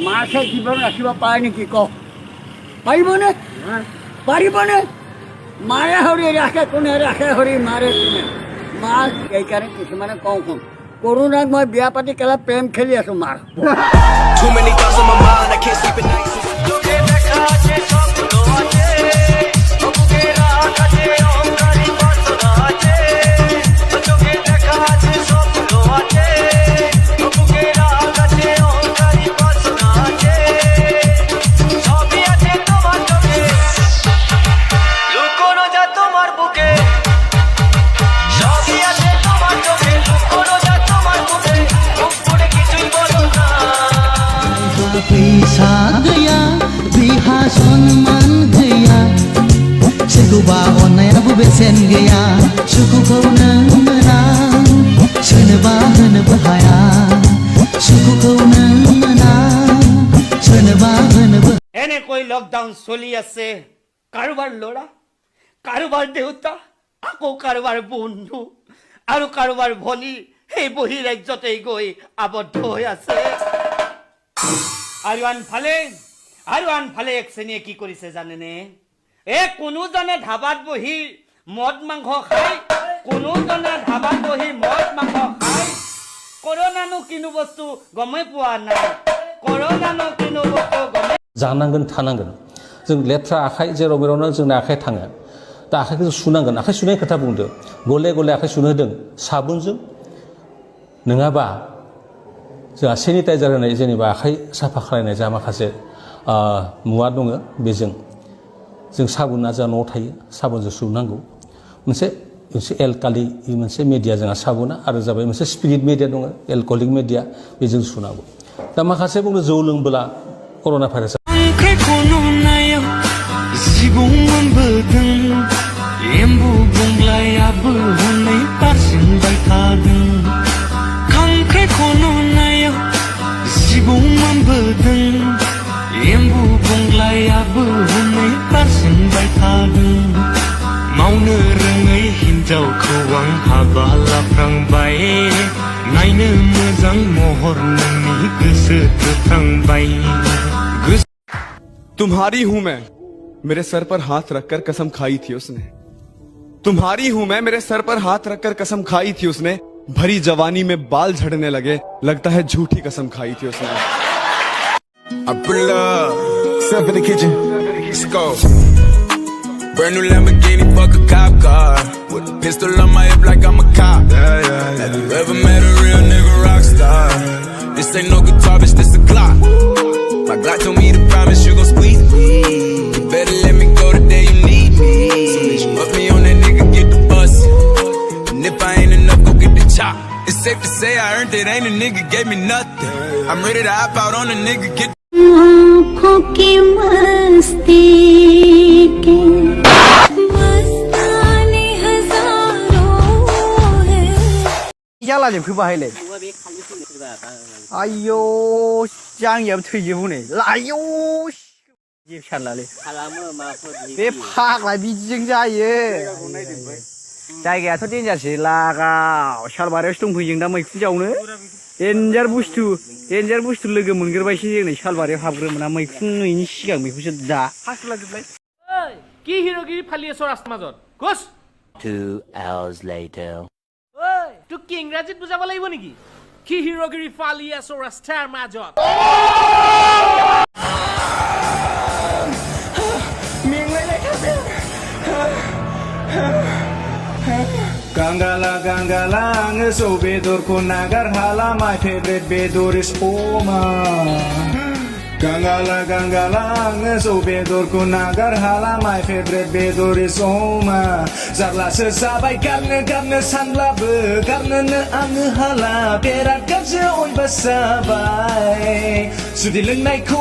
মাছে জীৱন ৰাখিব পাৰে নেকি কওক পাৰিবনে পাৰিবনে মাৰে হৰি ৰাখে কোনে ৰাখে হৰি মাৰে কোনে মাছ এইকাৰণে কিছুমানে কওঁ শুন কৰোণাত মই বিয়া পাতি কেলা প্ৰেম খেলি আছোঁ মাৰ पैसा गैया बिहा सनमान गैया सोरखौबा अननायाबो बेसेन गैया सुखुखौ नों मोना सोरनोबा होनोबो हाया सुखुखौ नों मोना सोरनोबा होनोबो এনেকৈ লকডাউন চলি আছে কাৰোবাৰ ল'ৰা কাৰোবাৰ দেউতা আকৌ কাৰোবাৰ বন্ধু আৰু কাৰোবাৰ ভনী সেই বহি ৰাজ্যতেই গৈ আবদ্ধ হৈ আছে আৰু আনফালে এক শ্ৰেণীয়ে কি কৰিছে জানেনে কোনোজনে ধাবাত বহি মদ মাংস খাই কোনোজনে ধাবাত বহি মদ মাংস খাই কৰোণানো কিনো বস্তু গমেই পোৱা নাই কৰোণানো কিনো বস্তু গমেই जानांगोन थानांगोन जों लेथ्रा आखाइ जेराव मेरावनो जोंना आखाइ थाङो दा आखाइखौ जों सुनांगोन आखाइ सुनायनि खोथा बुंदों गले गले आखाइ सुनो होदों साबुनजों नङाबा जोंहा सेनिटाइजार होनाय जेनेबा आखाइ साफा खालायनाय जा माखासे मुवा दङ बेजों जों साबुना जोंहा न'आव थायो साबुनजों सुनांगौ मोनसे एलकालि मोनसे मेडिया जोंहा साबुना आरो जाबाय मोनसे स्पिरिट मेडिया दङ एलकहलिक मेडिया बेजों सुनांगौ दा माखासे बुंनो जौ लोंबोला कर'ना भाइरास जिबौ मोनबोदों एम्बु बंग्लायाबो हनै बारसिनबाय थादों खांख्राइ खन'नायाव जिबौ मोनबोदों एम्बु बंग्लायाबो हनै बारसिनबाय थादों मावनो रोङै हिन्जावखौ आं हाबा लाफ्रांबाय नायनो मोजां महर नोंनि गोसो थोफ्रांबाय तुम्हारी हूं मैं मेरे सर पर हाथ रखकर कसम खाई थी उसने तुम्हारी हूं मैं मेरे सर पर हाथ रखकर कसम खाई थी उसने भरी जवानी में बाल झड़ने लगे लगता है झूठी कसम खाई थी उसने I pull up, step in the kitchen, let's go. Brand new Lamborghini, fuck a cop car. With a pistol on my hip like I'm a cop. Have you ever met a real nigga rock star? This ain't no guitar, bitch, this a Glock. My Glock told me to promise you gon' squeeze me. You better let me go the day you need me. So bitch, put me on that nigga, get the bus. And if I ain't enough, go get the chop. It's safe to say I earned it, ain't a nigga gave me nothing. I'm ready to hop out on a nigga, get आँखों की मस्ती के मस्ताने हजारों है जाला जोबखो बाहायलाय आयौ जांगियाबो थैजोबो नै लायौ जेबो सानलालै बे फाग्ला बिदिजों जायो जायगायाथ' देन्जारसै लागाव सालबारियावसो दंफैयो जों दा मैखुन जावनो डेन्जार बुस्थु लोगो मोनग्रोबायसो जों नै सालबारियाव हाबग्रोमोना मैखुन नुयैनि सिगां बेखौसो दा हासुलाजोबलाय কি হিৰোগিৰি ফালি আছ ৰাস্তাৰ মাজত কোচ 2 hours later তোক কি ইংৰাজীত বুজাব লাগিব নেকি কি হিৰোগিৰি ফালি আছ ৰাস্তাৰ মাজত Gangala gangala ngeso bedorku nagar hala my favorite bedor is oma Gangala gangala ngeso bedorku nagar hala my favorite bedor is oma Zarla sesabai karena sanlabe karena anu hala berat kerja on besabai Sudi lengnai ku